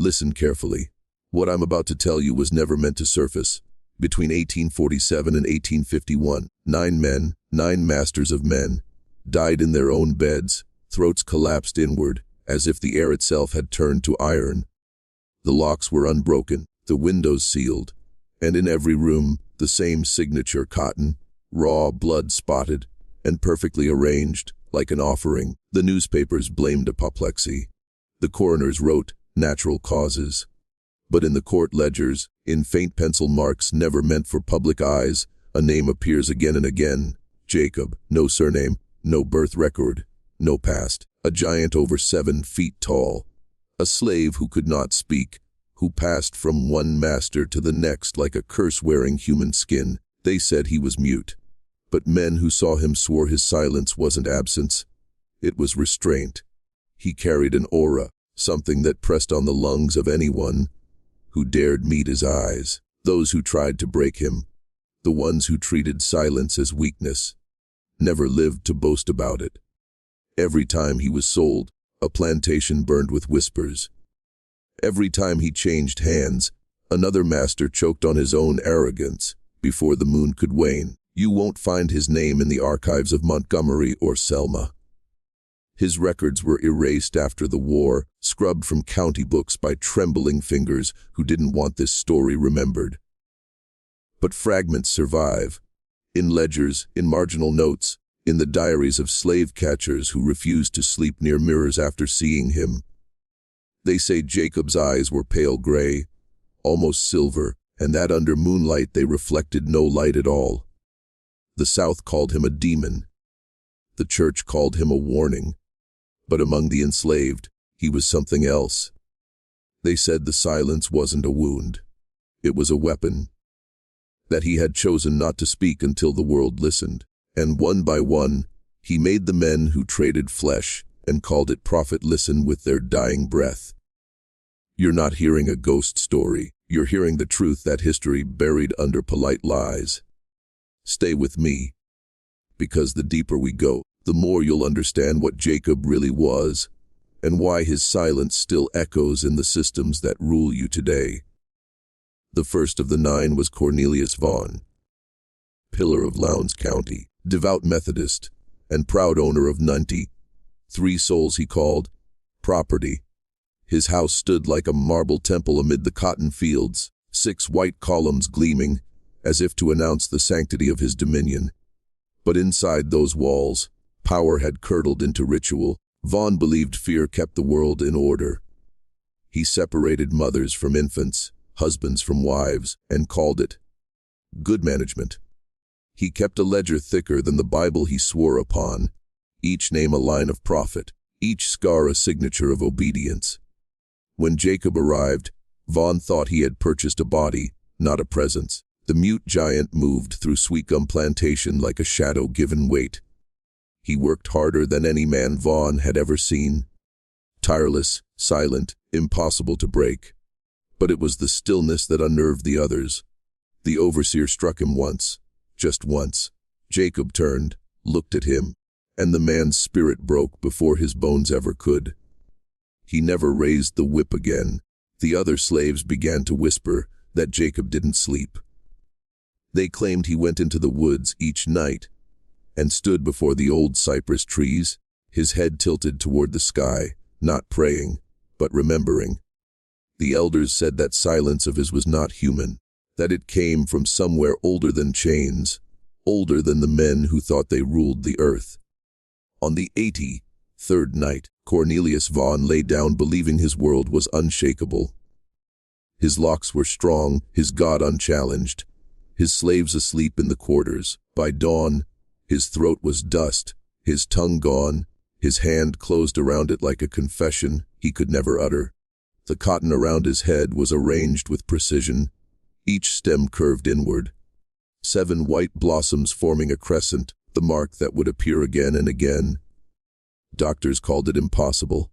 Listen carefully. What I'm about to tell you was never meant to surface. Between 1847 and 1851, 9 men, 9 masters of men, died in their own beds, throats collapsed inward, as if the air itself had turned to iron. The locks were unbroken, the windows sealed, and in every room, the same signature: cotton, raw, blood-spotted, and perfectly arranged, like an offering. The newspapers blamed apoplexy. The coroners wrote natural causes. But in the court ledgers, in faint pencil marks never meant for public eyes, a name appears again and again: Jacob. No surname, no birth record, no past. A giant over 7 feet tall. A slave who could not speak, who passed from one master to the next like a curse-wearing human skin. They said he was mute. But men who saw him swore his silence wasn't absence. It was restraint. He carried an aura, something that pressed on the lungs of anyone who dared meet his eyes. Those who tried to break him, the ones who treated silence as weakness, never lived to boast about it. Every time he was sold, a plantation burned with whispers. Every time he changed hands, another master choked on his own arrogance before the moon could wane. You won't find his name in the archives of Montgomery or Selma. His records were erased after the war, scrubbed from county books by trembling fingers who didn't want this story remembered. But fragments survive, in ledgers, in marginal notes, in the diaries of slave catchers who refused to sleep near mirrors after seeing him. They say Jacob's eyes were pale gray, almost silver, and that under moonlight they reflected no light at all. The South called him a demon. The church called him a warning. But among the enslaved, he was something else. They said the silence wasn't a wound. It was a weapon. That he had chosen not to speak until the world listened. And one by one, he made the men who traded flesh and called it profit listen with their dying breath. You're not hearing a ghost story. You're hearing the truth that history buried under polite lies. Stay with me, because the deeper we go, the more you'll understand what Jacob really was, and why his silence still echoes in the systems that rule you today. The first of the 9 was Cornelius Vaughn, pillar of Lowndes County, devout Methodist, and proud owner of 93 souls he called property. His house stood like a marble temple amid the cotton fields, 6 white columns gleaming, as if to announce the sanctity of his dominion. But inside those walls, power had curdled into ritual. Vaughn believed fear kept the world in order. He separated mothers from infants, husbands from wives, and called it good management. He kept a ledger thicker than the Bible he swore upon, each name a line of prophet, each scar a signature of obedience. When Jacob arrived, Vaughn thought he had purchased a body, not a presence. The mute giant moved through Sweet Gum Plantation like a shadow given weight. He worked harder than any man Vaughn had ever seen. Tireless, silent, impossible to break. But it was the stillness that unnerved the others. The overseer struck him once, just once. Jacob turned, looked at him, and the man's spirit broke before his bones ever could. He never raised the whip again. The other slaves began to whisper that Jacob didn't sleep. They claimed he went into the woods each night and stood before the old cypress trees, his head tilted toward the sky, not praying, but remembering. The elders said that silence of his was not human, that it came from somewhere older than chains, older than the men who thought they ruled the earth. On the 83rd night, Cornelius Vaughn lay down believing his world was unshakable. His locks were strong, his God unchallenged, his slaves asleep in the quarters. By dawn, his throat was dust, his tongue gone, his hand closed around it like a confession he could never utter. The cotton around his head was arranged with precision, each stem curved inward. 7 white blossoms forming a crescent, the mark that would appear again and again. Doctors called it impossible.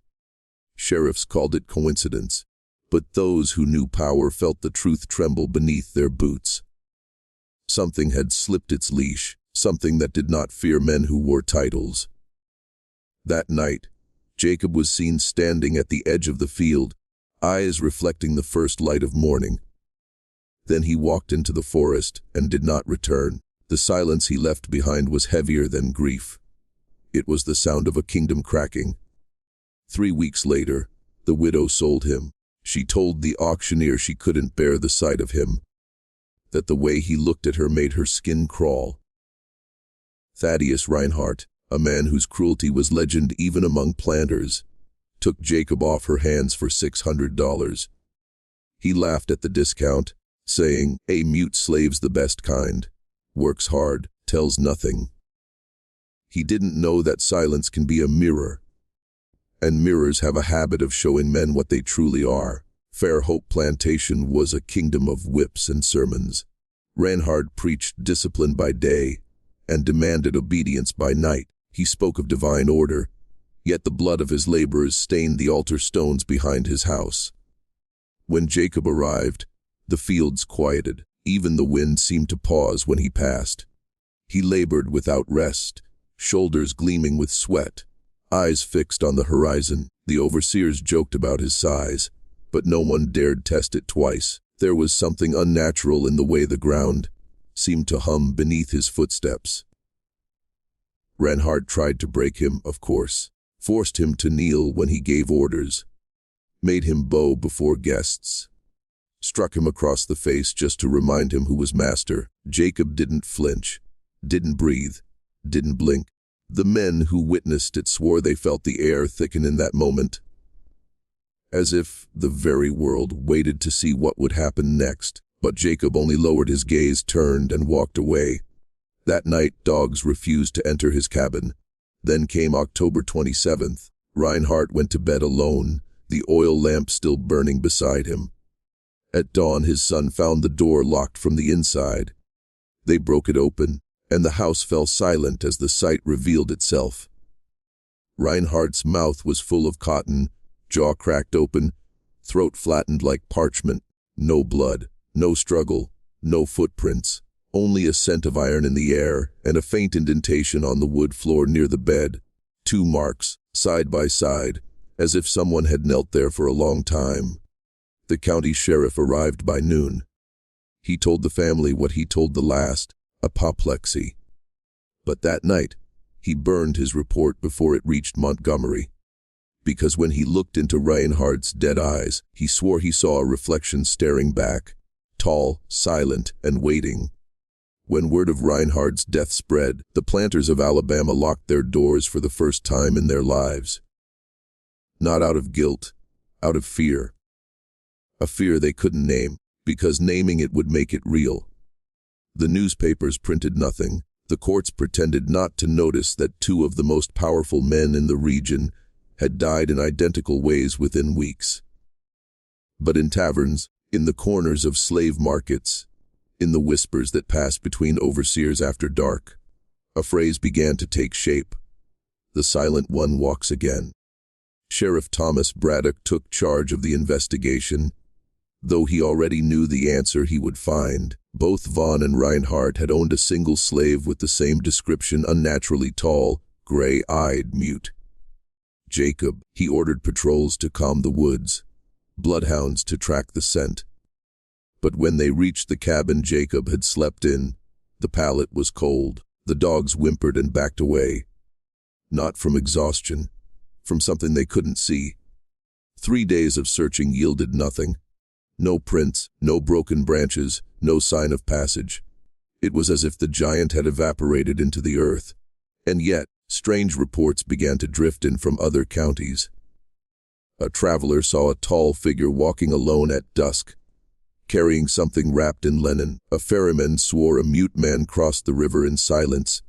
Sheriffs called it coincidence. But those who knew power felt the truth tremble beneath their boots. Something had slipped its leash, something that did not fear men who wore titles. That night, Jacob was seen standing at the edge of the field, eyes reflecting the first light of morning. Then he walked into the forest and did not return. The silence he left behind was heavier than grief. It was the sound of a kingdom cracking. 3 weeks later, the widow sold him. She told the auctioneer she couldn't bear the sight of him, that the way he looked at her made her skin crawl. Thaddeus Reinhardt, a man whose cruelty was legend even among planters, took Jacob off her hands for $600. He laughed at the discount, saying, "A mute slave's the best kind. Works hard, tells nothing." He didn't know that silence can be a mirror, and mirrors have a habit of showing men what they truly are. Fairhope Plantation was a kingdom of whips and sermons. Reinhardt preached discipline by day and demanded obedience by night. He spoke of divine order, yet the blood of his laborers stained the altar stones behind his house. When Jacob arrived, the fields quieted. Even the wind seemed to pause when he passed. He labored without rest, shoulders gleaming with sweat, eyes fixed on the horizon. The overseers joked about his size, but no one dared test it twice. There was something unnatural in the way the ground seemed to hum beneath his footsteps. Reinhardt tried to break him, of course, forced him to kneel when he gave orders, made him bow before guests, struck him across the face just to remind him who was master. Jacob didn't flinch, didn't breathe, didn't blink. The men who witnessed it swore they felt the air thicken in that moment, as if the very world waited to see what would happen next. But Jacob only lowered his gaze, turned, and walked away. That night, dogs refused to enter his cabin. Then came October 27th. Reinhardt went to bed alone, the oil lamp still burning beside him. At dawn, his son found the door locked from the inside. They broke it open, and the house fell silent as the sight revealed itself. Reinhardt's mouth was full of cotton, jaw cracked open, throat flattened like parchment. No blood, no struggle, no footprints, only a scent of iron in the air and a faint indentation on the wood floor near the bed. 2 marks, side by side, as if someone had knelt there for a long time. The county sheriff arrived by noon. He told the family what he told the last, apoplexy. But that night, he burned his report before it reached Montgomery. Because when he looked into Reinhardt's dead eyes, he swore he saw a reflection staring back, tall, silent, and waiting. When word of Reinhardt's death spread, the planters of Alabama locked their doors for the first time in their lives. Not out of guilt, out of fear. A fear they couldn't name, because naming it would make it real. The newspapers printed nothing. The courts pretended not to notice that 2 of the most powerful men in the region had died in identical ways within weeks. But in taverns, in the corners of slave markets, in the whispers that passed between overseers after dark, a phrase began to take shape. The silent one walks again. Sheriff Thomas Braddock took charge of the investigation, though he already knew the answer he would find. Both Vaughn and Reinhardt had owned a single slave with the same description, unnaturally tall, gray-eyed, mute. Jacob. He ordered patrols to comb the woods, bloodhounds to track the scent. But when they reached the cabin Jacob had slept in, the pallet was cold. The dogs whimpered and backed away. Not from exhaustion, from something they couldn't see. 3 days of searching yielded nothing. No prints, no broken branches, no sign of passage. It was as if the giant had evaporated into the earth. And yet, strange reports began to drift in from other counties. A traveler saw a tall figure walking alone at dusk, carrying something wrapped in linen. A ferryman swore a mute man crossed the river in silence,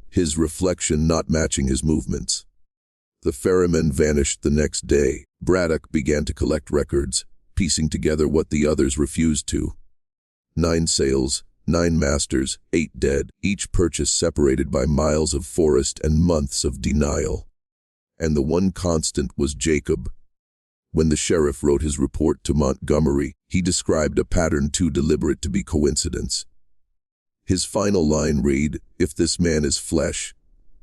his reflection not matching his movements. The ferryman vanished the next day. Braddock began to collect records, piecing together what the others refused to. 9 sails, 9 masters, 8 dead, each purchase separated by miles of forest and months of denial. And the one constant was Jacob. When the sheriff wrote his report to Montgomery, he described a pattern too deliberate to be coincidence. His final line read, "If this man is flesh,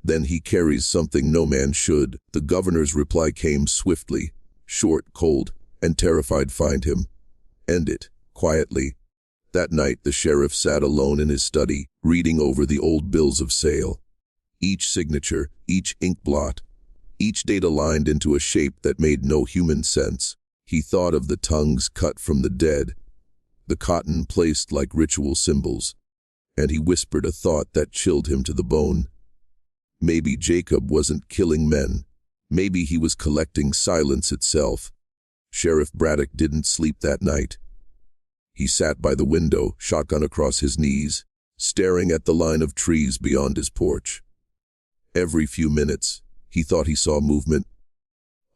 then he carries something no man should." The governor's reply came swiftly, short, cold, and terrified find him. End it, quietly. That night the sheriff sat alone in his study, reading over the old bills of sale. Each signature, each ink blot, each date aligned into a shape that made no human sense. He thought of the tongues cut from the dead, the cotton placed like ritual symbols, and he whispered a thought that chilled him to the bone. Maybe Jacob wasn't killing men. Maybe he was collecting silence itself. Sheriff Braddock didn't sleep that night. He sat by the window, shotgun across his knees, staring at the line of trees beyond his porch. Every few minutes, he thought he saw movement.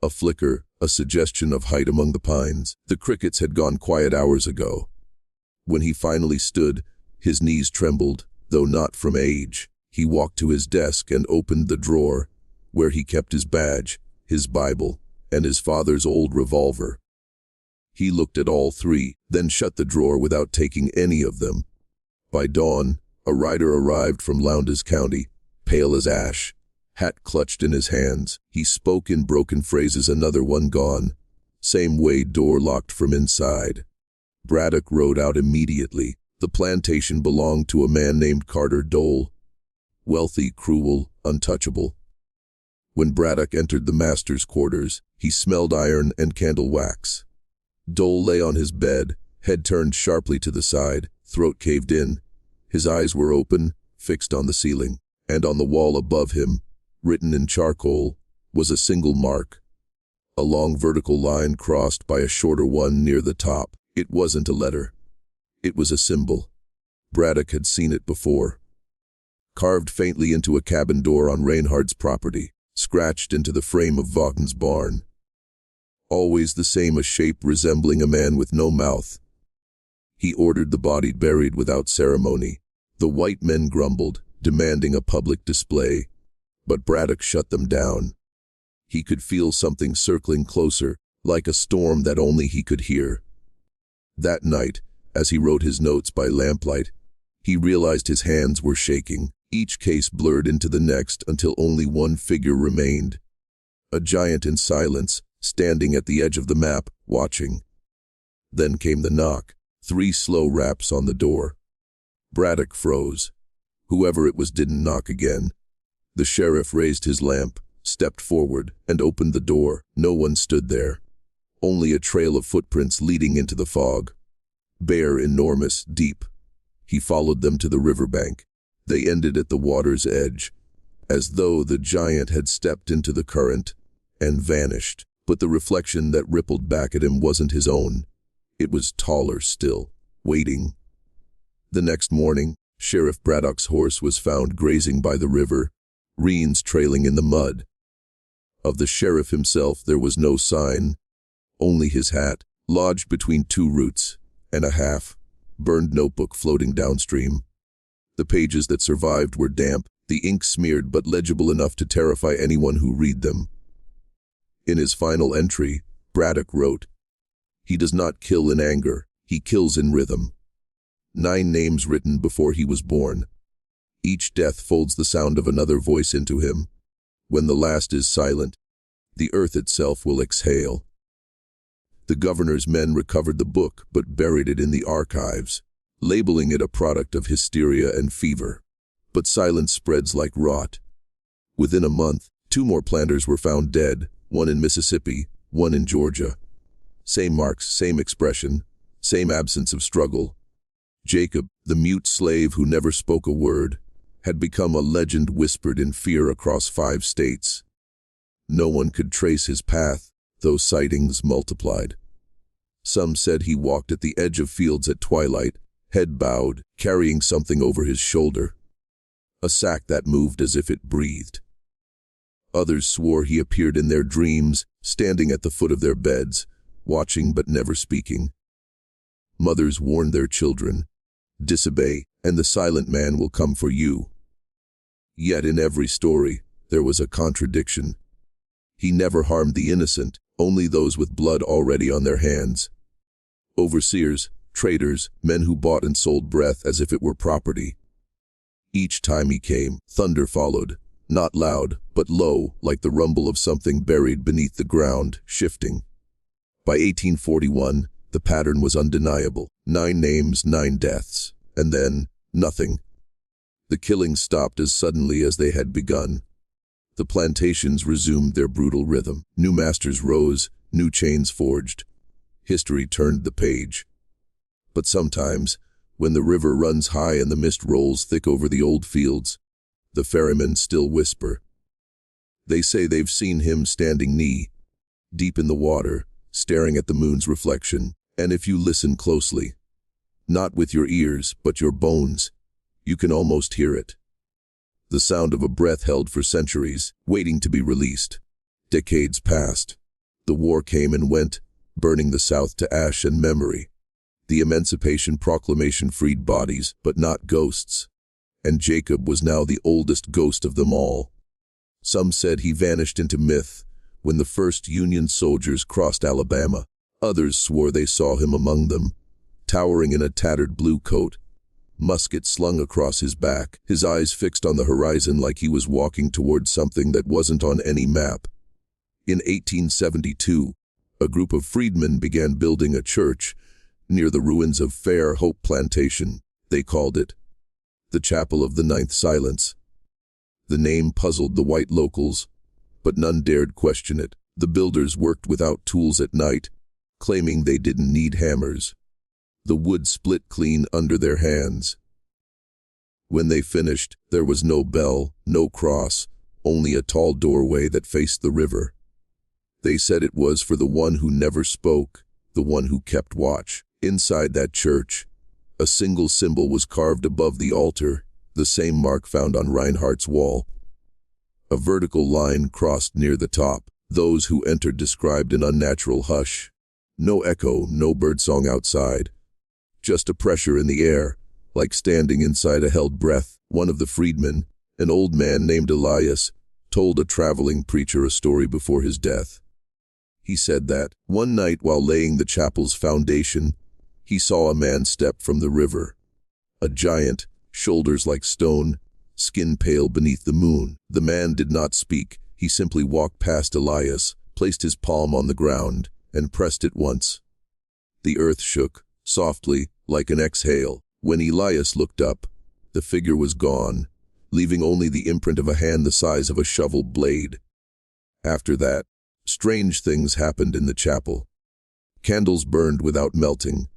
A flicker, a suggestion of height among the pines. The crickets had gone quiet hours ago. When he finally stood, his knees trembled, though not from age. He walked to his desk and opened the drawer, where he kept his badge, his Bible, and his father's old revolver. He looked at all three, then shut the drawer without taking any of them. By dawn, a rider arrived from Lowndes County, pale as ash, hat clutched in his hands. He spoke in broken phrases, another one gone. Same way, door locked from inside. Braddock rode out immediately. The plantation belonged to a man named Carter Dole. Wealthy, cruel, untouchable. When Braddock entered the master's quarters, he smelled iron and candle wax. Dole lay on his bed, head turned sharply to the side, throat caved in. His eyes were open, fixed on the ceiling, and on the wall above him, written in charcoal, was a single mark. A long vertical line crossed by a shorter one near the top. It wasn't a letter. It was a symbol. Braddock had seen it before. Carved faintly into a cabin door on Reinhardt's property, scratched into the frame of Vaughton's barn. Always the same, a shape resembling a man with no mouth. He ordered the body buried without ceremony. The white men grumbled, demanding a public display, but Braddock shut them down. He could feel something circling closer, like a storm that only he could hear. That night, as he wrote his notes by lamplight, he realized his hands were shaking. Each case blurred into the next until only one figure remained. A giant in silence, standing at the edge of the map, watching. Then came the knock, 3 slow raps on the door. Braddock froze. Whoever it was didn't knock again. The sheriff raised his lamp, stepped forward, and opened the door. No one stood there. Only a trail of footprints leading into the fog. Bare, enormous, deep. He followed them to the riverbank. They ended at the water's edge, as though the giant had stepped into the current and vanished. But the reflection that rippled back at him wasn't his own. It was taller still, waiting. The next morning, Sheriff Braddock's horse was found grazing by the river, reins trailing in the mud. Of the sheriff himself there was no sign, only his hat, lodged between 2 roots and a half, burned notebook floating downstream. The pages that survived were damp, the ink smeared but legible enough to terrify anyone who read them. In his final entry, Braddock wrote, "He does not kill in anger, he kills in rhythm." 9 names written before he was born. Each death folds the sound of another voice into him. When the last is silent, the earth itself will exhale. The governor's men recovered the book but buried it in the archives, labeling it a product of hysteria and fever. But silence spreads like rot. Within a month, 2 more planters were found dead, one in Mississippi, one in Georgia. Same marks, same expression, same absence of struggle. Jacob, the mute slave who never spoke a word, had become a legend whispered in fear across 5 states. No one could trace his path, though sightings multiplied. Some said he walked at the edge of fields at twilight, head bowed, carrying something over his shoulder. A sack that moved as if it breathed. Others swore he appeared in their dreams, standing at the foot of their beds, watching but never speaking. Mothers warned their children, "Disobey, and the silent man will come for you." Yet in every story, there was a contradiction. He never harmed the innocent, only those with blood already on their hands. Overseers, traders, men who bought and sold breath as if it were property. Each time he came, thunder followed, not loud, but low, like the rumble of something buried beneath the ground, shifting. By 1841, the pattern was undeniable. 9 names, 9 deaths. And then, nothing. The killings stopped as suddenly as they had begun. The plantations resumed their brutal rhythm. New masters rose, new chains forged. History turned the page. But sometimes, when the river runs high and the mist rolls thick over the old fields, the ferrymen still whisper. They say they've seen him standing knee deep in the water, staring at the moon's reflection. And if you listen closely, not with your ears, but your bones, you can almost hear it. The sound of a breath held for centuries, waiting to be released. Decades passed. The war came and went, burning the South to ash and memory. The Emancipation Proclamation freed bodies, but not ghosts. And Jacob was now the oldest ghost of them all. Some said he vanished into myth when the first Union soldiers crossed Alabama. Others swore they saw him among them, towering in a tattered blue coat, musket slung across his back, his eyes fixed on the horizon like he was walking toward something that wasn't on any map. In 1872, a group of freedmen began building a church near the ruins of Fair Hope Plantation. They called it the Chapel of the Ninth Silence. The name puzzled the white locals, but none dared question it. The builders worked without tools at night, claiming they didn't need hammers. The wood split clean under their hands. When they finished, there was no bell, no cross, only a tall doorway that faced the river. They said it was for the one who never spoke, the one who kept watch. Inside that church, a single symbol was carved above the altar, the same mark found on Reinhardt's wall. A vertical line crossed near the top. Those who entered described an unnatural hush. No echo, no birdsong outside. Just a pressure in the air, like standing inside a held breath. One of the freedmen, an old man named Elias, told a traveling preacher a story before his death. He said that, one night while laying the chapel's foundation, he saw a man step from the river. A giant, shoulders like stone, skin pale beneath the moon. The man did not speak. He simply walked past Elias, placed his palm on the ground, and pressed it once. The earth shook, softly, like an exhale. When Elias looked up, the figure was gone, leaving only the imprint of a hand the size of a shovel blade. After that, strange things happened in the chapel. Candles burned without melting.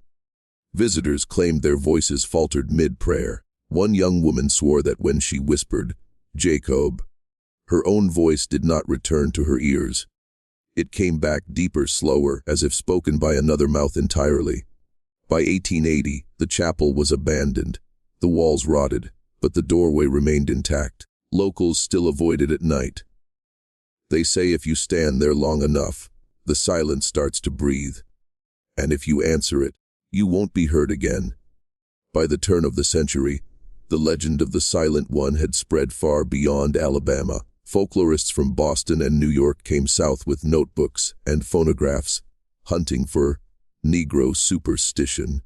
Visitors claimed their voices faltered mid-prayer. One young woman swore that when she whispered, "Jacob," her own voice did not return to her ears. It came back deeper, slower, as if spoken by another mouth entirely. By 1880, the chapel was abandoned. The walls rotted, but the doorway remained intact. Locals still avoid it at night. They say if you stand there long enough, the silence starts to breathe. And if you answer it, you won't be heard again. By the turn of the century, the legend of the Silent One had spread far beyond Alabama. Folklorists from Boston and New York came south with notebooks and phonographs, hunting for Negro superstition,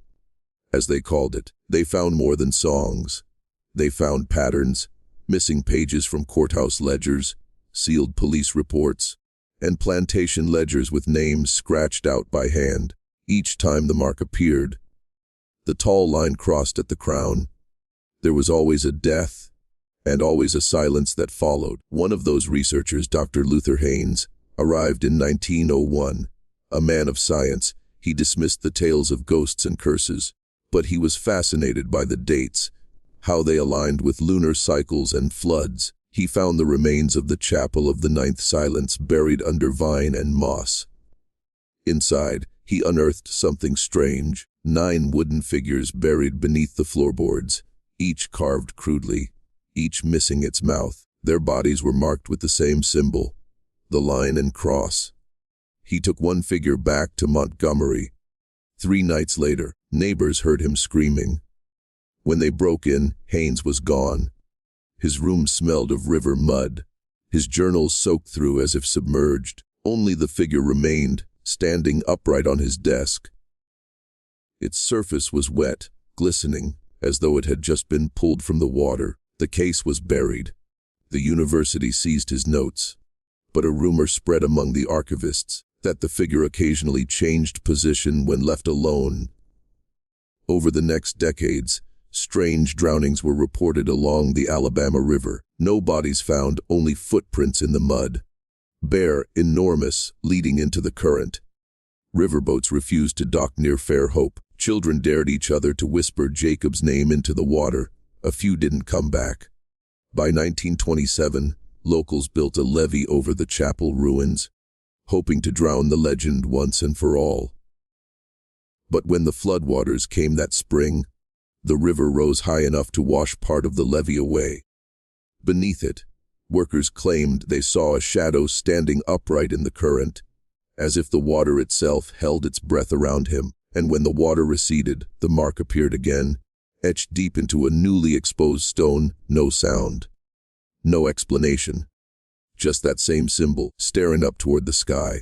as they called it. They found more than songs. They found patterns, missing pages from courthouse ledgers, sealed police reports, and plantation ledgers with names scratched out by hand. Each time the mark appeared, the tall line crossed at the crown. There was always a death, and always a silence that followed. One of those researchers, Dr. Luther Haynes, arrived in 1901. A man of science, he dismissed the tales of ghosts and curses, but he was fascinated by the dates, how they aligned with lunar cycles and floods. He found the remains of the Chapel of the Ninth Silence buried under vine and moss. Inside, he unearthed something strange. 9 wooden figures buried beneath the floorboards, each carved crudely, each missing its mouth. Their bodies were marked with the same symbol, the line and cross. He took one figure back to Montgomery. 3 nights later, neighbors heard him screaming. When they broke in, Haynes was gone. His room smelled of river mud, his journals soaked through as if submerged. Only the figure remained, standing upright on his desk. Its surface was wet, glistening, as though it had just been pulled from the water. The case was buried. The university seized his notes. But a rumor spread among the archivists. that the figure occasionally changed position when left alone. Over the next decades, strange drownings were reported along the Alabama River. No bodies found, only footprints in the mud. Bare, enormous, leading into the current. Riverboats refused to dock near Fairhope. Children dared each other to whisper Jacob's name into the water. A few didn't come back. By 1927, locals built a levee over the chapel ruins, hoping to drown the legend once and for all. But when the floodwaters came that spring, the river rose high enough to wash part of the levee away. Beneath it, workers claimed they saw a shadow standing upright in the current, as if the water itself held its breath around him, and when the water receded, the mark appeared again, etched deep into a newly exposed stone. No sound. No explanation. Just that same symbol, staring up toward the sky.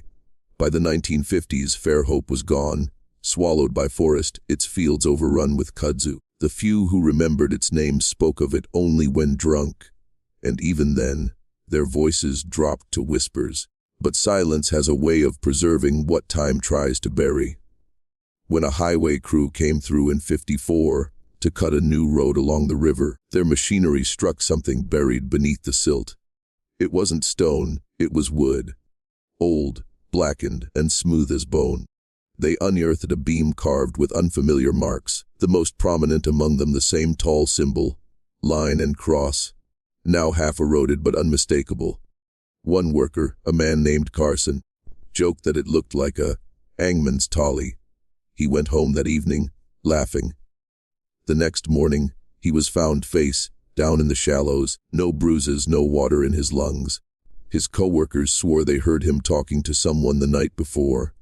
By the 1950s, Fairhope was gone, swallowed by forest, its fields overrun with kudzu. The few who remembered its name spoke of it only when drunk, and even then, their voices dropped to whispers. But silence has a way of preserving what time tries to bury. When a highway crew came through in '54 to cut a new road along the river, their machinery struck something buried beneath the silt. It wasn't stone, it was wood. Old, blackened, and smooth as bone. They unearthed a beam carved with unfamiliar marks, the most prominent among them the same tall symbol, line and cross, now half eroded but unmistakable. One worker, a man named Carson, joked that it looked like a hangman's tolly. He went home that evening, laughing. The next morning, he was found face down in the shallows, no bruises, no water in his lungs. His co-workers swore they heard him talking to someone the night before,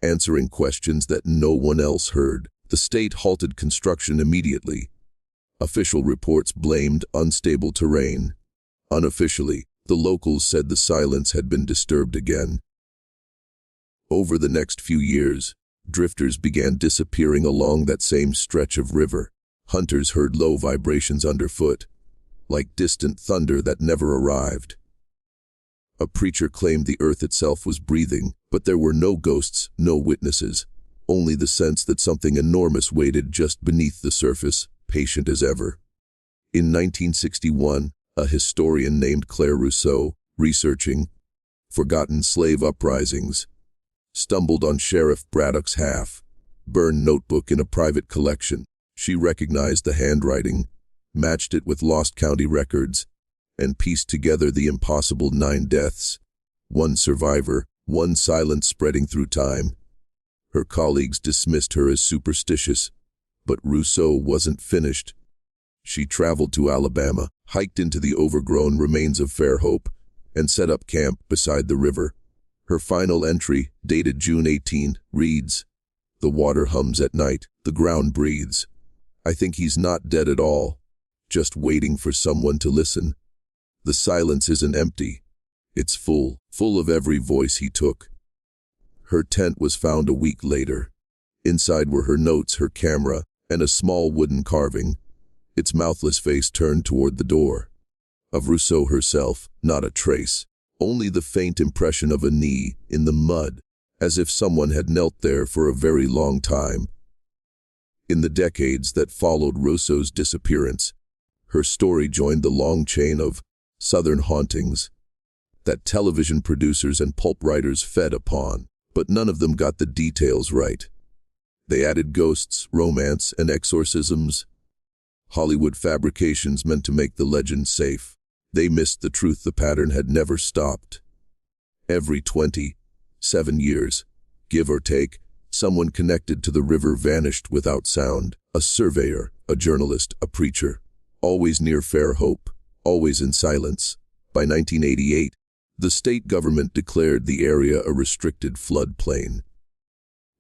answering questions that no one else heard. The state halted construction immediately. Official reports blamed unstable terrain. Unofficially, the locals said the silence had been disturbed again. Over the next few years, drifters began disappearing along that same stretch of river. Hunters heard low vibrations underfoot, like distant thunder that never arrived. A preacher claimed the earth itself was breathing, but there were no ghosts, no witnesses, only the sense that something enormous waited just beneath the surface, patient as ever. In 1961, a historian named Claire Rousseau, researching forgotten slave uprisings, stumbled on Sheriff Braddock's half-burned notebook in a private collection. She recognized the handwriting, matched it with lost county records, and pieced together the impossible 9 deaths, 1 survivor, 1 silence spreading through time. Her colleagues dismissed her as superstitious, but Rousseau wasn't finished. She traveled to Alabama, hiked into the overgrown remains of Fairhope, and set up camp beside the river. Her final entry, dated June 18, reads, "The water hums at night, the ground breathes. I think he's not dead at all, just waiting for someone to listen. The silence isn't empty. It's full of every voice he took." Her tent was found a week later. Inside were her notes, her camera, and a small wooden carving, its mouthless face turned toward the door. Of Rousseau herself, not a trace, only the faint impression of a knee in the mud, as if someone had knelt there for a very long time. In the decades that followed Rousseau's disappearance, her story joined the long chain of Southern hauntings that television producers and pulp writers fed upon, but none of them got the details right. They added ghosts, romance, and exorcisms. Hollywood fabrications meant to make the legend safe. They missed the truth. The pattern had never stopped. Every 27 years, give or take, someone connected to the river vanished without sound. A surveyor, a journalist, a preacher, always near Fairhope, always in silence. By 1988, the state government declared the area a restricted floodplain.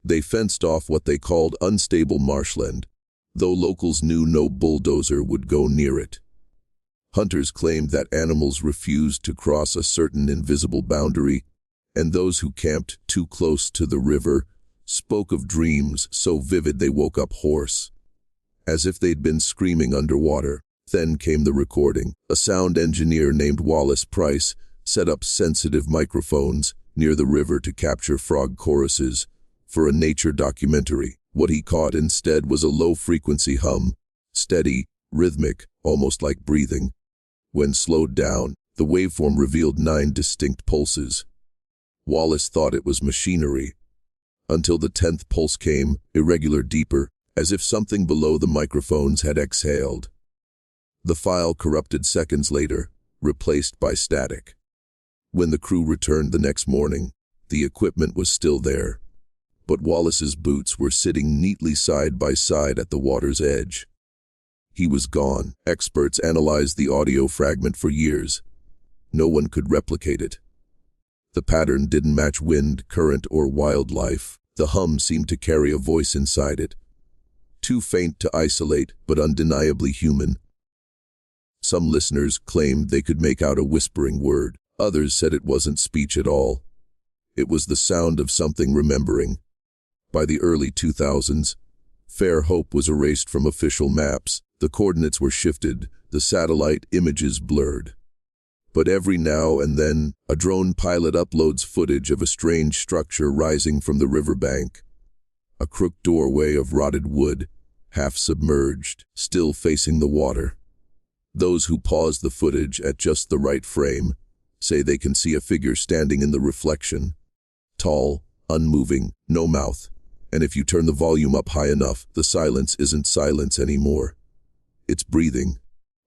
They fenced off what they called unstable marshland, though locals knew no bulldozer would go near it. Hunters claimed that animals refused to cross a certain invisible boundary, and those who camped too close to the river spoke of dreams so vivid they woke up hoarse, as if they'd been screaming underwater. Then came the recording. A sound engineer named Wallace Price set up sensitive microphones near the river to capture frog choruses for a nature documentary. What he caught instead was a low-frequency hum, steady, rhythmic, almost like breathing. When slowed down, the waveform revealed 9 distinct pulses. Wallace thought it was machinery, until the 10th pulse came, irregular, deeper, as if something below the microphones had exhaled. The file corrupted seconds later, replaced by static. When the crew returned the next morning, the equipment was still there, but Wallace's boots were sitting neatly side by side at the water's edge. He was gone. Experts analyzed the audio fragment for years. No one could replicate it. The pattern didn't match wind, current, or wildlife. The hum seemed to carry a voice inside it. Too faint to isolate, but undeniably human. Some listeners claimed they could make out a whispering word. Others said it wasn't speech at all. It was the sound of something remembering. By the early 2000s, Fair Hope was erased from official maps. The coordinates were shifted, the satellite images blurred. But every now and then, a drone pilot uploads footage of a strange structure rising from the riverbank. A crooked doorway of rotted wood, half submerged, still facing the water. Those who pause the footage at just the right frame say they can see a figure standing in the reflection. Tall, unmoving, no mouth. And if you turn the volume up high enough, the silence isn't silence anymore. It's breathing.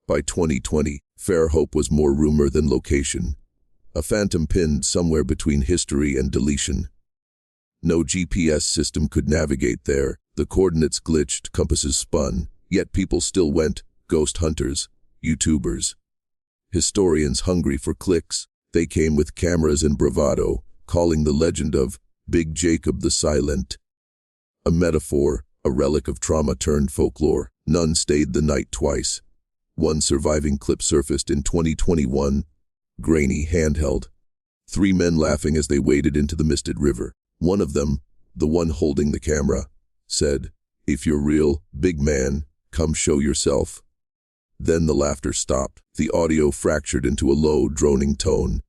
By 2020, Fair Hope was more rumor than location. A phantom pinned somewhere between history and deletion. No GPS system could navigate there. The coordinates glitched, compasses spun. Yet people still went. Ghost hunters, YouTubers, historians hungry for clicks. They came with cameras and bravado, calling the legend of Big Jacob the Silent. A metaphor, a relic of trauma turned folklore. None stayed the night twice. One surviving clip surfaced in 2021, grainy, handheld. 3 men laughing as they waded into the misted river. One of them, the one holding the camera, said, "If you're real, big man, come show yourself." Then the laughter stopped. The audio fractured into a low, droning tone.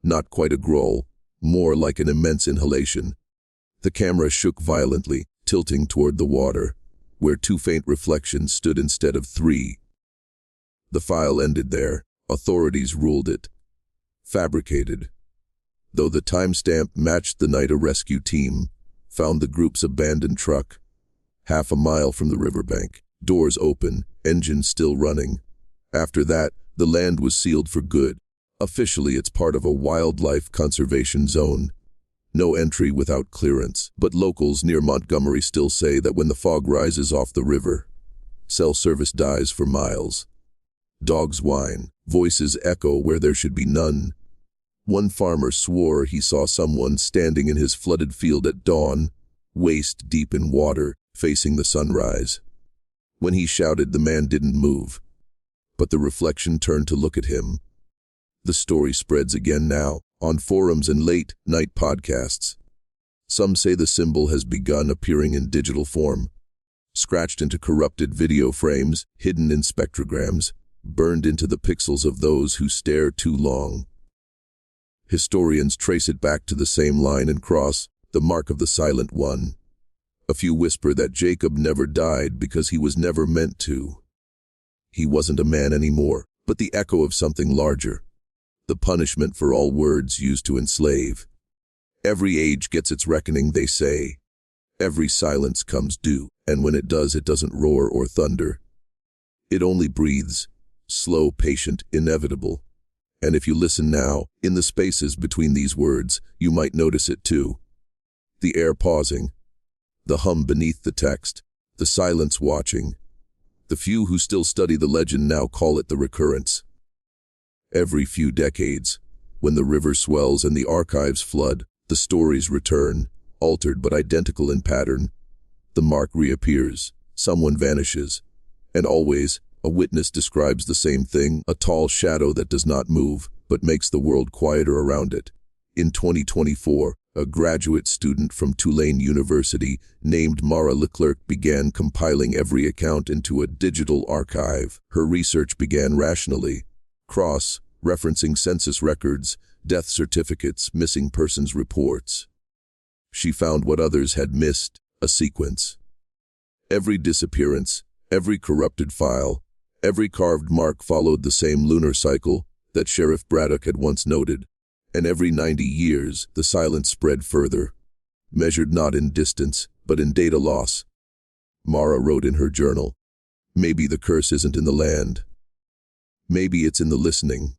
Not quite a growl, more like an immense inhalation. The camera shook violently, tilting toward the water, where 2 faint reflections stood instead of 3. The file ended there. Authorities ruled it fabricated. Though the timestamp matched the night a rescue team found the group's abandoned truck, half a mile from the riverbank. Doors open, engine still running. After that, the land was sealed for good. Officially, it's part of a wildlife conservation zone. No entry without clearance, but locals near Montgomery still say that when the fog rises off the river, cell service dies for miles. Dogs whine, voices echo where there should be none. One farmer swore he saw someone standing in his flooded field at dawn, waist deep in water, facing the sunrise. When he shouted, the man didn't move, but the reflection turned to look at him. The story spreads again now, on forums and late-night podcasts. Some say the symbol has begun appearing in digital form, scratched into corrupted video frames, hidden in spectrograms, burned into the pixels of those who stare too long. Historians trace it back to the same line and cross, the mark of the silent one. A few whisper that Jacob never died because he was never meant to. He wasn't a man anymore, but the echo of something larger. The punishment for all words used to enslave. Every age gets its reckoning, they say. Every silence comes due, and when it does, it doesn't roar or thunder. It only breathes, slow, patient, inevitable. And if you listen now, in the spaces between these words, you might notice it too. The air pausing, the hum beneath the text, the silence watching. The few who still study the legend now call it the recurrence. Every few decades, when the river swells and the archives flood, the stories return, altered but identical in pattern. The mark reappears, someone vanishes, and always, a witness describes the same thing, a tall shadow that does not move, but makes the world quieter around it. In 2024, a graduate student from Tulane University named Mara Leclerc began compiling every account into a digital archive. Her research began rationally, cross-referencing census records, death certificates, missing persons reports. She found what others had missed, a sequence. Every disappearance, every corrupted file, every carved mark followed the same lunar cycle that Sheriff Braddock had once noted, and every 90 years the silence spread further, measured not in distance, but in data loss. Mara wrote in her journal, "Maybe the curse isn't in the land. Maybe it's in the listening."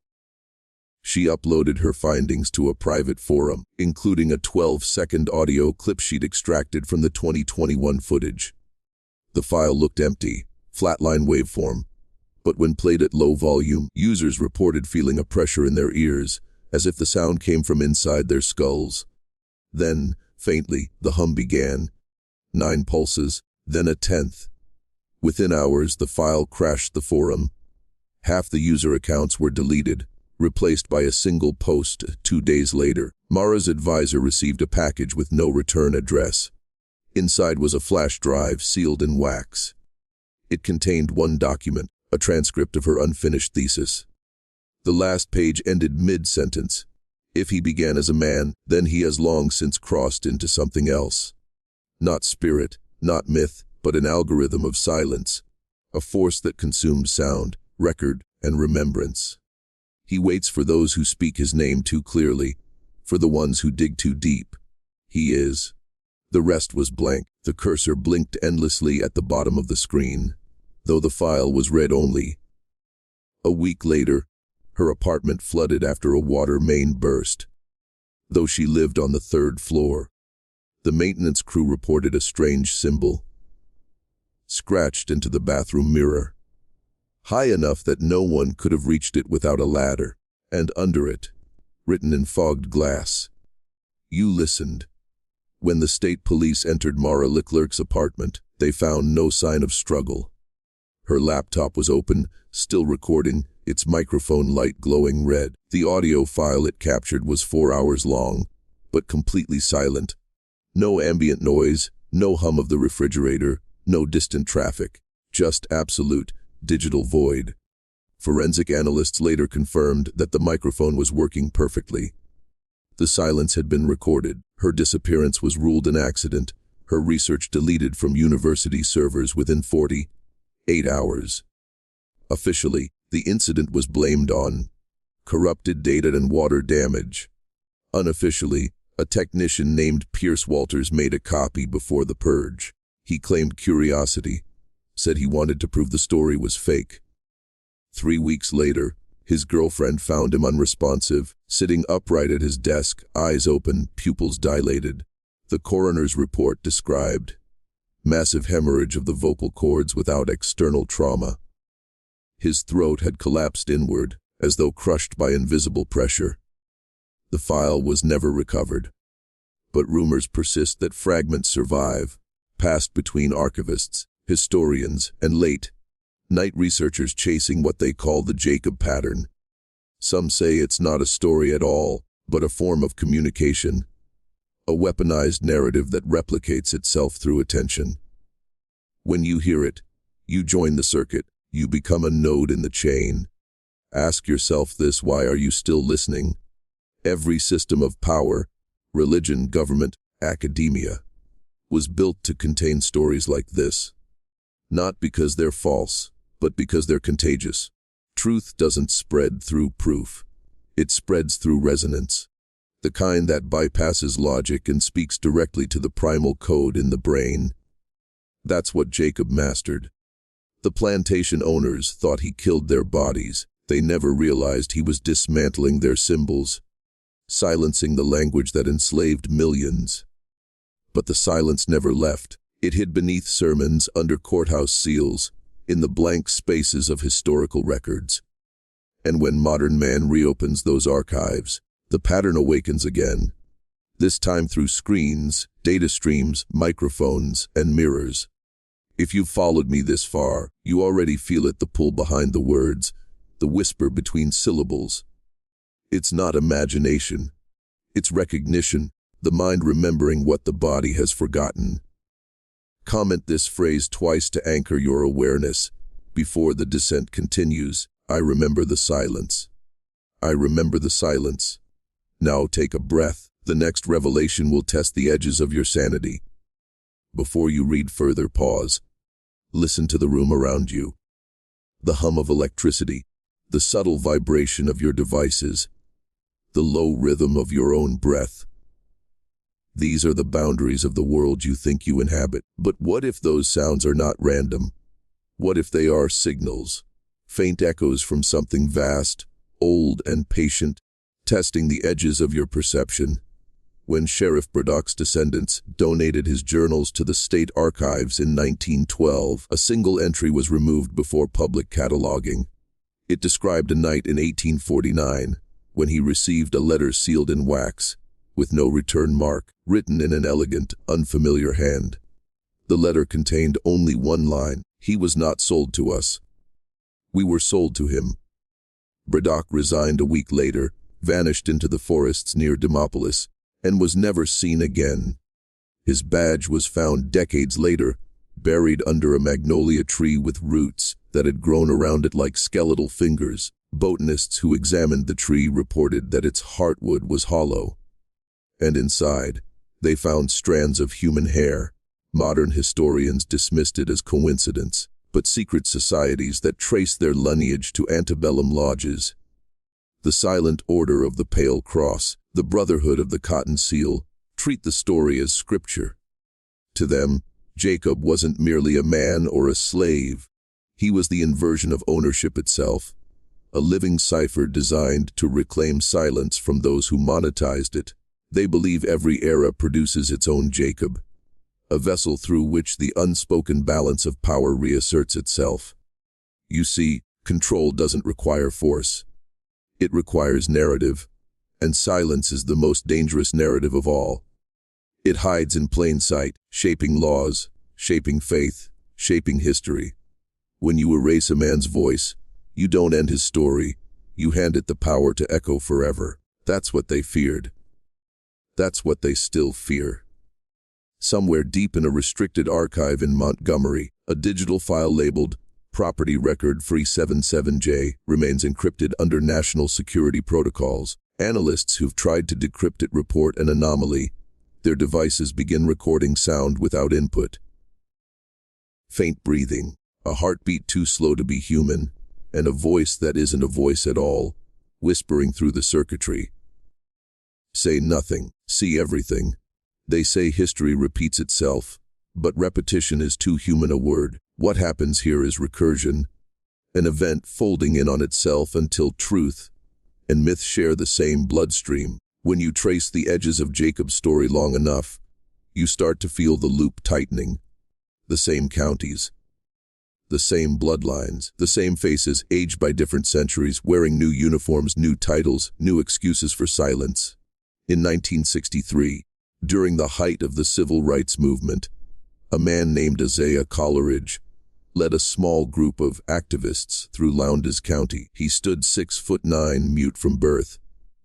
She uploaded her findings to a private forum, including a 12-second audio clip she'd extracted from the 2021 footage. The file looked empty, flatline waveform, but when played at low volume, users reported feeling a pressure in their ears, as if the sound came from inside their skulls. Then, faintly, the hum began. 9 pulses, then a 10th. Within hours, the file crashed the forum. Half the user accounts were deleted, replaced by a single post 2 days later. Mara's advisor received a package with no return address. Inside was a flash drive sealed in wax. It contained one document, a transcript of her unfinished thesis. The last page ended mid-sentence. If he began as a man, then he has long since crossed into something else. Not spirit, not myth, but an algorithm of silence, a force that consumes sound, record, and remembrance. He waits for those who speak his name too clearly, for the ones who dig too deep. He is. The rest was blank. The cursor blinked endlessly at the bottom of the screen, though the file was read only. A week later, her apartment flooded after a water main burst. Though she lived on the 3rd floor, the maintenance crew reported a strange symbol, scratched into the bathroom mirror, high enough that no one could have reached it without a ladder, and under it, written in fogged glass, "You listened." When the state police entered Mara Leclerc's apartment, they found no sign of struggle. Her laptop was open, still recording, its microphone light glowing red. The audio file it captured was 4 hours long, but completely silent. No ambient noise, no hum of the refrigerator, no distant traffic, just absolute, digital void. Forensic analysts later confirmed that the microphone was working perfectly. The silence had been recorded. Her disappearance was ruled an accident, her research deleted from university servers within 48 hours. Officially, the incident was blamed on corrupted data and water damage. Unofficially, a technician named Pierce Walters made a copy before the purge. He claimed curiosity, said he wanted to prove the story was fake. 3 weeks later, his girlfriend found him unresponsive, sitting upright at his desk, eyes open, pupils dilated. The coroner's report described massive hemorrhage of the vocal cords without external trauma. His throat had collapsed inward, as though crushed by invisible pressure. The file was never recovered, but rumors persist that fragments survive, passed between archivists, historians, and late-night researchers chasing what they call the Jacob pattern. Some say it's not a story at all, but a form of communication, a weaponized narrative that replicates itself through attention. When you hear it, you join the circuit, you become a node in the chain. Ask yourself this: why are you still listening? Every system of power, religion, government, academia, was built to contain stories like this. Not because they're false, but because they're contagious. Truth doesn't spread through proof. It spreads through resonance, the kind that bypasses logic and speaks directly to the primal code in the brain. That's what Jacob mastered. The plantation owners thought he killed their bodies. They never realized he was dismantling their symbols, silencing the language that enslaved millions. But the silence never left. It hid beneath sermons, under courthouse seals, in the blank spaces of historical records. And when modern man reopens those archives, the pattern awakens again, this time through screens, data streams, microphones, and mirrors. If you've followed me this far, you already feel it, the pull behind the words, the whisper between syllables. It's not imagination. It's recognition, the mind remembering what the body has forgotten. Comment this phrase twice to anchor your awareness. Before the descent continues, I remember the silence. I remember the silence. Now take a breath. The next revelation will test the edges of your sanity. Before you read further, pause. Listen to the room around you. The hum of electricity, the subtle vibration of your devices, the low rhythm of your own breath. These are the boundaries of the world you think you inhabit. But what if those sounds are not random? What if they are signals, faint echoes from something vast, old and patient, testing the edges of your perception? When Sheriff Braddock's descendants donated his journals to the state archives in 1912, a single entry was removed before public cataloging. It described a night in 1849 when he received a letter sealed in wax, with no return mark, written in an elegant, unfamiliar hand. The letter contained only one line: "He was not sold to us. We were sold to him." Braddock resigned a week later, vanished into the forests near Demopolis, and was never seen again. His badge was found decades later, buried under a magnolia tree with roots that had grown around it like skeletal fingers. Botanists who examined the tree reported that its heartwood was hollow, and inside, they found strands of human hair. Modern historians dismissed it as coincidence, but secret societies that traced their lineage to antebellum lodges, the Silent Order of the Pale Cross, the Brotherhood of the Cotton Seal, treat the story as scripture. To them, Jacob wasn't merely a man or a slave. He was the inversion of ownership itself, a living cipher designed to reclaim silence from those who monetized it. They believe every era produces its own Jacob, a vessel through which the unspoken balance of power reasserts itself. You see, control doesn't require force. It requires narrative, and silence is the most dangerous narrative of all. It hides in plain sight, shaping laws, shaping faith, shaping history. When you erase a man's voice, you don't end his story, you hand it the power to echo forever. That's what they feared. That's what they still fear. Somewhere deep in a restricted archive in Montgomery, a digital file labeled Property Record Free 77J remains encrypted under national security protocols. Analysts who've tried to decrypt it report an anomaly. Their devices begin recording sound without input. Faint breathing, a heartbeat too slow to be human, and a voice that isn't a voice at all, whispering through the circuitry. Say nothing, see everything. They say history repeats itself, but repetition is too human a word. What happens here is recursion, an event folding in on itself until truth and myth share the same bloodstream. When you trace the edges of Jacob's story long enough, you start to feel the loop tightening. The same counties, the same bloodlines, the same faces aged by different centuries, wearing new uniforms, new titles, new excuses for silence. In 1963, during the height of the civil rights movement, a man named Isaiah Coleridge led a small group of activists through Lowndes County. He stood 6'9", mute from birth.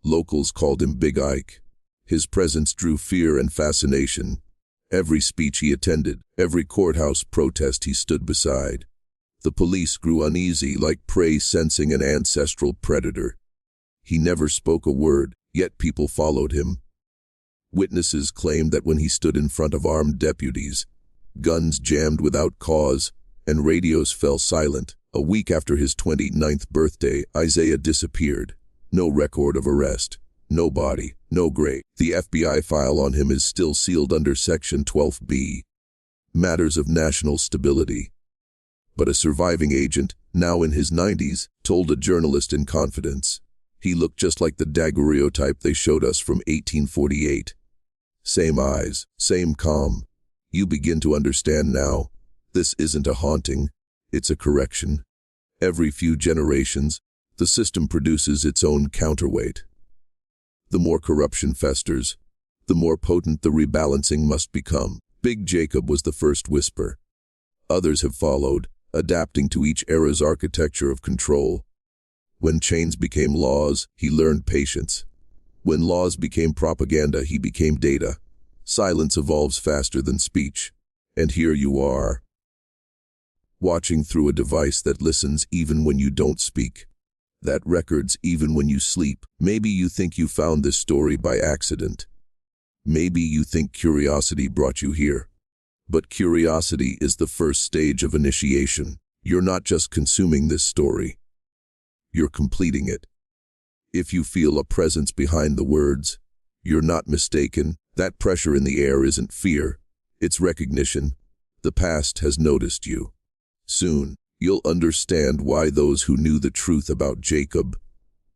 Locals called him Big Ike. His presence drew fear and fascination. Every speech he attended, every courthouse protest he stood beside. The police grew uneasy, like prey sensing an ancestral predator. He never spoke a word, yet people followed him. Witnesses claimed that when he stood in front of armed deputies, guns jammed without cause, and radios fell silent. A week after his 29th birthday, Isaiah disappeared. No record of arrest, no body, no grave. The FBI file on him is still sealed under Section 12B, matters of national stability. But a surviving agent, now in his 90s, told a journalist in confidence, he looked just like the daguerreotype they showed us from 1848. Same eyes, same calm. You begin to understand now. This isn't a haunting, it's a correction. Every few generations, the system produces its own counterweight. The more corruption festers, the more potent the rebalancing must become. Big Jacob was the first whisper. Others have followed, adapting to each era's architecture of control. When chains became laws, he learned patience. When laws became propaganda, he became data. Silence evolves faster than speech. And here you are, watching through a device that listens even when you don't speak. That records even when you sleep. Maybe you think you found this story by accident. Maybe you think curiosity brought you here. But curiosity is the first stage of initiation. You're not just consuming this story. You're completing it. If you feel a presence behind the words, you're not mistaken. That pressure in the air isn't fear. It's recognition. The past has noticed you. Soon, you'll understand why those who knew the truth about Jacob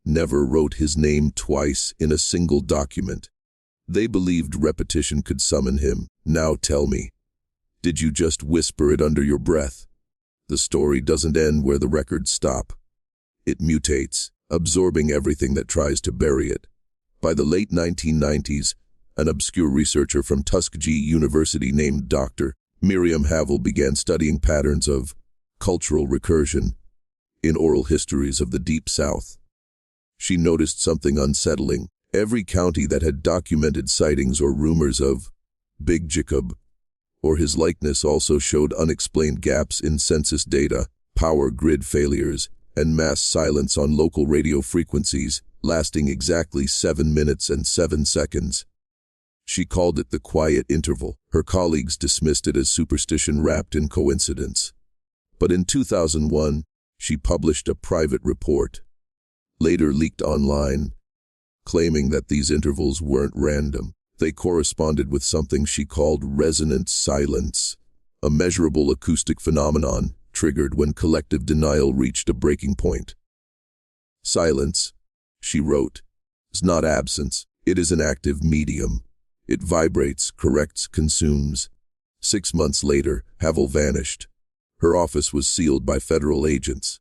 never wrote his name twice in a single document. They believed repetition could summon him. Now tell me, did you just whisper it under your breath? The story doesn't end where the records stop. It mutates, absorbing everything that tries to bury it. By the late 1990s, an obscure researcher from Tuskegee University named Dr. Miriam Havel began studying patterns of cultural recursion in oral histories of the Deep South. She noticed something unsettling. Every county that had documented sightings or rumors of Big Jacob or his likeness also showed unexplained gaps in census data, power grid failures, and mass silence on local radio frequencies, lasting exactly 7 minutes and 7 seconds. She called it the quiet interval. Her colleagues dismissed it as superstition wrapped in coincidence. But in 2001, she published a private report, later leaked online, claiming that these intervals weren't random. They corresponded with something she called resonant silence, a measurable acoustic phenomenon triggered when collective denial reached a breaking point. Silence, she wrote, is not absence. It is an active medium. It vibrates, corrects, consumes. 6 months later, Havel vanished. Her office was sealed by federal agents.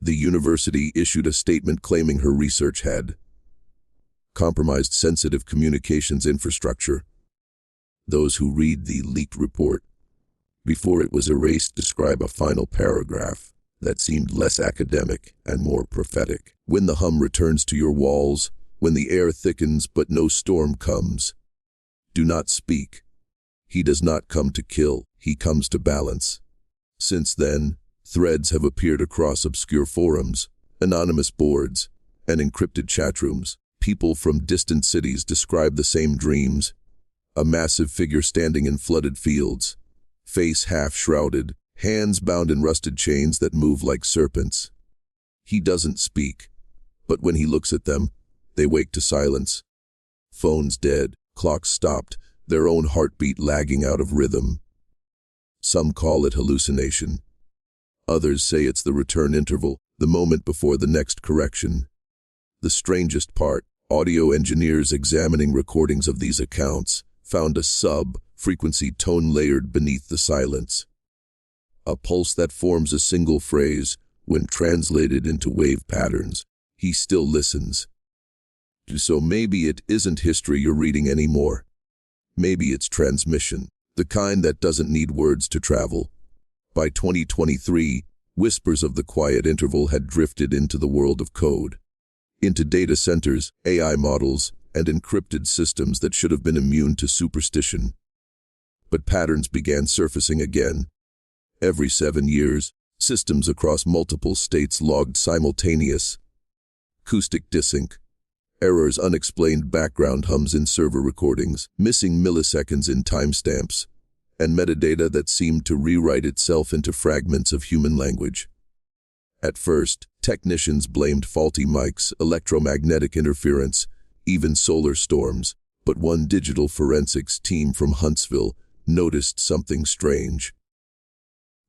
The university issued a statement claiming her research had compromised sensitive communications infrastructure. Those who read the leaked report, before it was erased, describe a final paragraph that seemed less academic and more prophetic. When the hum returns to your walls, when the air thickens but no storm comes, do not speak. He does not come to kill, he comes to balance. Since then, threads have appeared across obscure forums, anonymous boards, and encrypted chatrooms. People from distant cities describe the same dreams. A massive figure standing in flooded fields, face half-shrouded, hands bound in rusted chains that move like serpents. He doesn't speak, but when he looks at them, they wake to silence. Phones dead, clocks stopped, their own heartbeat lagging out of rhythm. Some call it hallucination. Others say it's the return interval, the moment before the next correction. The strangest part, audio engineers examining recordings of these accounts found a sub-frequency tone layered beneath the silence. A pulse that forms a single phrase when translated into wave patterns. He still listens. So maybe it isn't history you're reading anymore. Maybe it's transmission, the kind that doesn't need words to travel. By 2023, whispers of the quiet interval had drifted into the world of code, into data centers, AI models, and encrypted systems that should have been immune to superstition. But patterns began surfacing again. Every 7 years, systems across multiple states logged simultaneous acoustic desync, errors, unexplained background hums in server recordings, missing milliseconds in timestamps, and metadata that seemed to rewrite itself into fragments of human language. At first, technicians blamed faulty mics, electromagnetic interference, even solar storms, but one digital forensics team from Huntsville noticed something strange.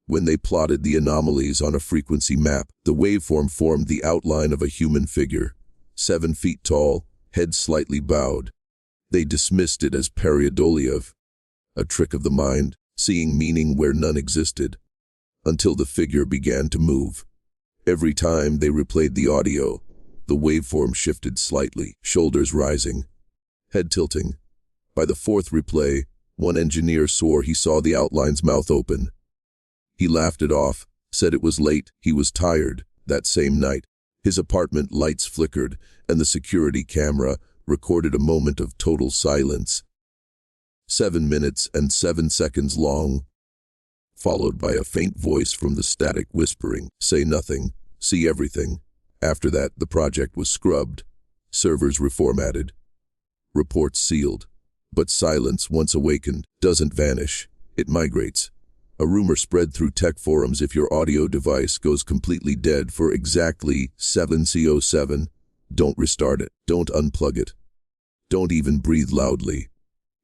When they plotted the anomalies on a frequency map, the waveform formed the outline of a human figure, 7 feet tall, head slightly bowed. They dismissed it as pareidolia, a trick of the mind, seeing meaning where none existed, until the figure began to move. Every time they replayed the audio, the waveform shifted slightly, shoulders rising, head tilting. By the 4th replay, one engineer swore he saw the outline's mouth open. He laughed it off, said it was late, he was tired. That same night, his apartment lights flickered, and the security camera recorded a moment of total silence. 7 minutes and 7 seconds long, followed by a faint voice from the static whispering, "Say nothing, see everything, After that, the project was scrubbed, servers reformatted, reports sealed. But silence, once awakened, doesn't vanish. It migrates. A rumor spread through tech forums: if your audio device goes completely dead for exactly 7:07, don't restart it. Don't unplug it. Don't even breathe loudly.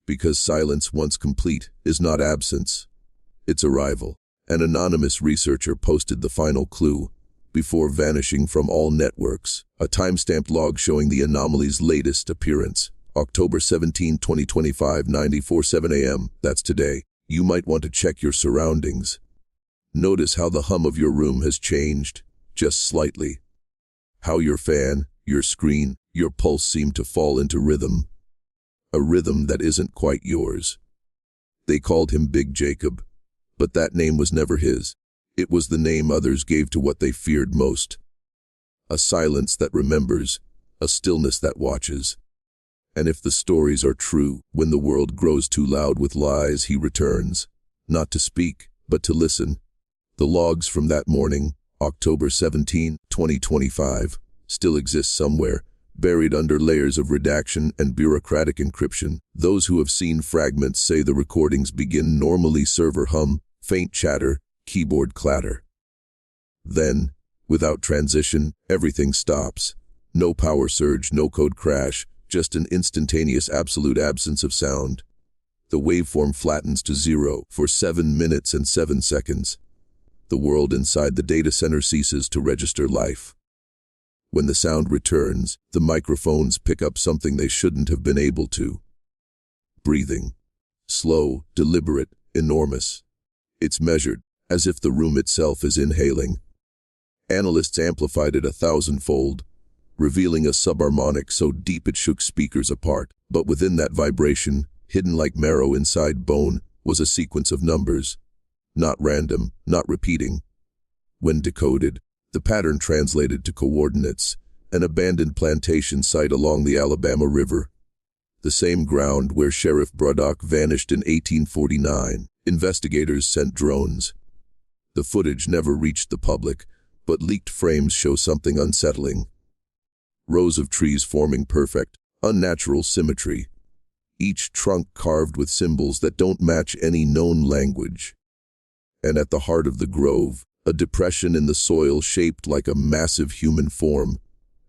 Because silence, once complete, is not absence. It's arrival. An anonymous researcher posted the final clue before vanishing from all networks. A timestamped log showing the anomaly's latest appearance. October 17, 2025, 9:47 a.m. That's today. You might want to check your surroundings. Notice how the hum of your room has changed, just slightly. How your fan, your screen, your pulse seem to fall into rhythm. A rhythm that isn't quite yours. They called him Big Jacob, but that name was never his. It was the name others gave to what they feared most. A silence that remembers, a stillness that watches. And if the stories are true, when the world grows too loud with lies, he returns, not to speak, but to listen. The logs from that morning, October 17, 2025, still exist somewhere, buried under layers of redaction and bureaucratic encryption. Those who have seen fragments say the recordings begin normally: server hum, faint chatter, keyboard clatter. Then, without transition, everything stops. No power surge, no code crash, just an instantaneous absolute absence of sound. The waveform flattens to 0 for 7 minutes and 7 seconds. The world inside the data center ceases to register life. When the sound returns, the microphones pick up something they shouldn't have been able to. Breathing. Slow, deliberate, enormous. It's measured, as if the room itself is inhaling. Analysts amplified it 1,000-fold, revealing a subharmonic so deep it shook speakers apart. But within that vibration, hidden like marrow inside bone, was a sequence of numbers. Not random, not repeating. When decoded, the pattern translated to coordinates: an abandoned plantation site along the Alabama River. The same ground where Sheriff Braddock vanished in 1849. Investigators sent drones. The footage never reached the public, but leaked frames show something unsettling. Rows of trees forming perfect, unnatural symmetry. Each trunk carved with symbols that don't match any known language. And at the heart of the grove, a depression in the soil shaped like a massive human form,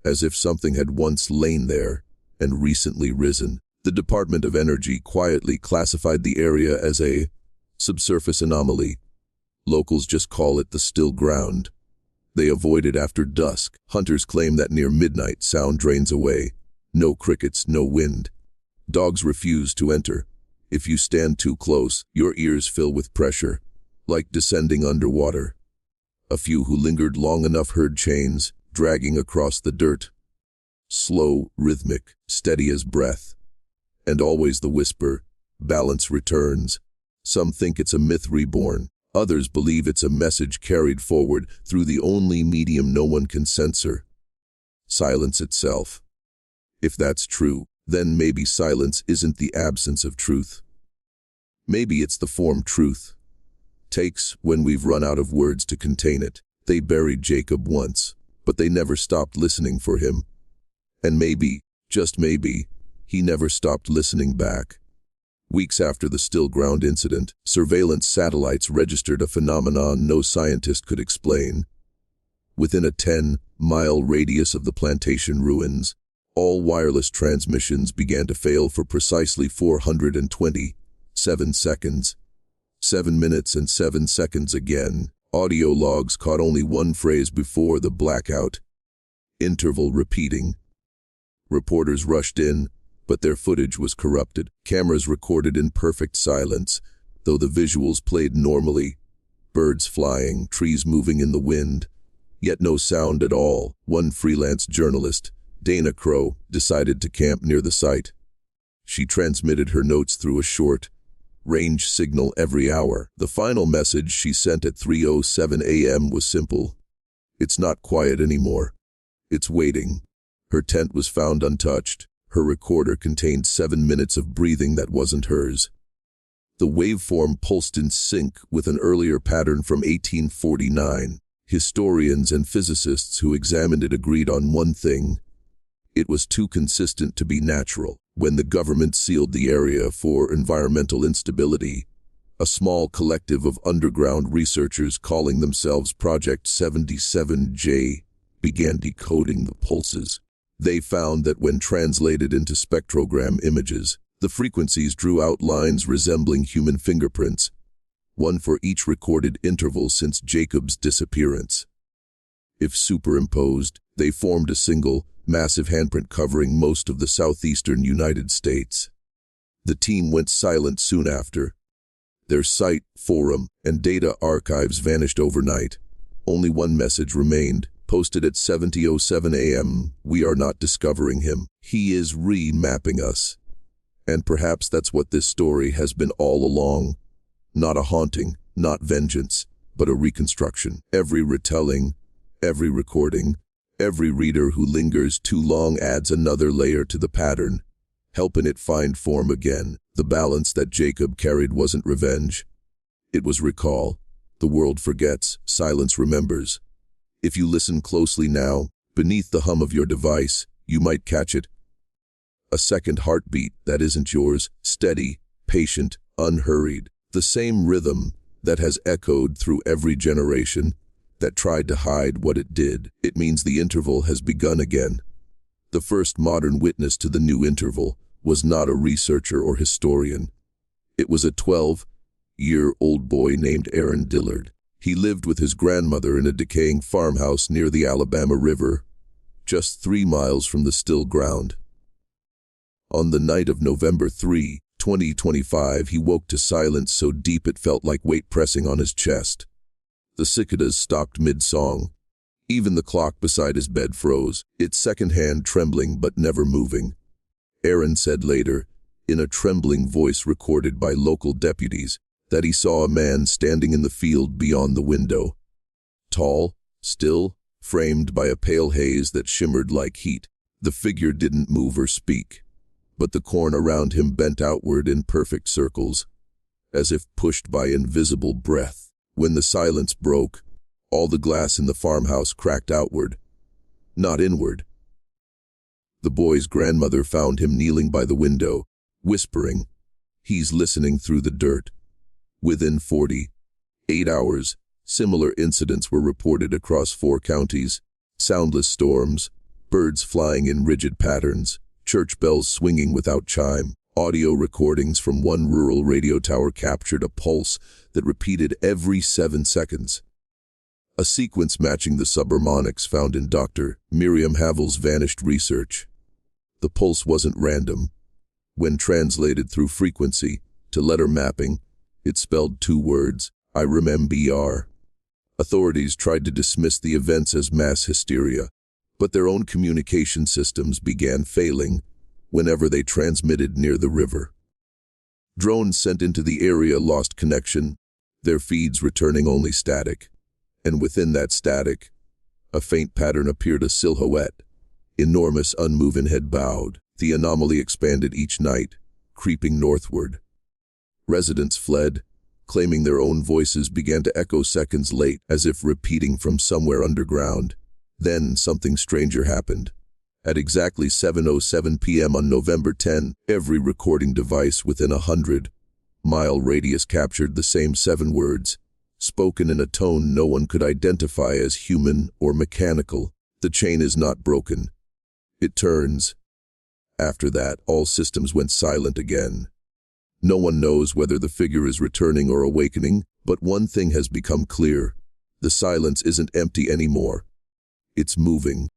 as if something had once lain there and recently risen. The Department of Energy quietly classified the area as a subsurface anomaly. Locals just call it the still ground. They avoid it after dusk. Hunters claim that near midnight sound drains away. No crickets, no wind. Dogs refuse to enter. If you stand too close, your ears fill with pressure, like descending underwater. A few who lingered long enough heard chains dragging across the dirt. Slow, rhythmic, steady as breath. And always the whisper, balance returns. Some think it's a myth reborn. Others believe it's a message carried forward through the only medium no one can censor: silence itself. If that's true, then maybe silence isn't the absence of truth. Maybe it's the form truth takes when we've run out of words to contain it. They buried Jacob once, but they never stopped listening for him. And maybe, just maybe, he never stopped listening back. Weeks after the Still Ground incident, surveillance satellites registered a phenomenon no scientist could explain. Within a 10-mile radius of the plantation ruins, all wireless transmissions began to fail for precisely 427 seconds. 7 minutes and 7 seconds again. Audio logs caught only one phrase before the blackout: interval repeating. Reporters rushed in, but their footage was corrupted. Cameras recorded in perfect silence, though the visuals played normally. Birds flying, trees moving in the wind, yet no sound at all. One freelance journalist, Dana Crow, decided to camp near the site. She transmitted her notes through a short range signal every hour. The final message she sent at 3:07 a.m. was simple: it's not quiet anymore. It's waiting. Her tent was found untouched. Her recorder contained 7 minutes of breathing that wasn't hers. The waveform pulsed in sync with an earlier pattern from 1849. Historians and physicists who examined it agreed on one thing: it was too consistent to be natural. When the government sealed the area for environmental instability, a small collective of underground researchers calling themselves Project 77J began decoding the pulses. They found that when translated into spectrogram images, the frequencies drew out lines resembling human fingerprints, one for each recorded interval since Jacob's disappearance. If superimposed, they formed a single, massive handprint covering most of the southeastern United States. The team went silent soon after. Their site, forum, and data archives vanished overnight. Only one message remained, posted at 7:07 a.m. "We are not discovering him. He is remapping us." And perhaps that's what this story has been all along. Not a haunting, not vengeance, but a reconstruction. Every retelling, every recording, every reader who lingers too long adds another layer to the pattern, helping it find form again. The balance that Jacob carried wasn't revenge. It was recall. The world forgets, silence remembers. If you listen closely now, beneath the hum of your device, you might catch it. A second heartbeat that isn't yours, steady, patient, unhurried. The same rhythm that has echoed through every generation that tried to hide what it did. It means the interval has begun again. The first modern witness to the new interval was not a researcher or historian. It was a 12-year-old boy named Aaron Dillard. He lived with his grandmother in a decaying farmhouse near the Alabama River, just 3 miles from the still ground. On the night of November 3, 2025, he woke to silence so deep it felt like weight pressing on his chest. The cicadas stopped mid-song. Even the clock beside his bed froze, its second hand trembling but never moving. Aaron said later, in a trembling voice recorded by local deputies, that he saw a man standing in the field beyond the window. Tall, still, framed by a pale haze that shimmered like heat. The figure didn't move or speak, but the corn around him bent outward in perfect circles, as if pushed by invisible breath. When the silence broke, all the glass in the farmhouse cracked outward, not inward. The boy's grandmother found him kneeling by the window, whispering, "He's listening through the dirt." Within 48 hours, similar incidents were reported across 4 counties: soundless storms, birds flying in rigid patterns, church bells swinging without chime. Audio recordings from one rural radio tower captured a pulse that repeated every 7 seconds. A sequence matching the subharmonics found in Dr. Miriam Havel's vanished research. The pulse wasn't random. When translated through frequency to letter mapping, it spelled 2 words: I remember. Authorities tried to dismiss the events as mass hysteria, but their own communication systems began failing whenever they transmitted near the river. Drones sent into the area lost connection, their feeds returning only static. And within that static, a faint pattern appeared, a silhouette, enormous, unmoving, head bowed. The anomaly expanded each night, creeping northward. Residents fled, claiming their own voices began to echo seconds late, as if repeating from somewhere underground. Then something stranger happened. At exactly 7:07 p.m. on November 10, every recording device within a 100-mile radius captured the same 7 words, spoken in a tone no one could identify as human or mechanical. The chain is not broken. It turns. After that, all systems went silent again. No one knows whether the figure is returning or awakening, but one thing has become clear: the silence isn't empty anymore. It's moving.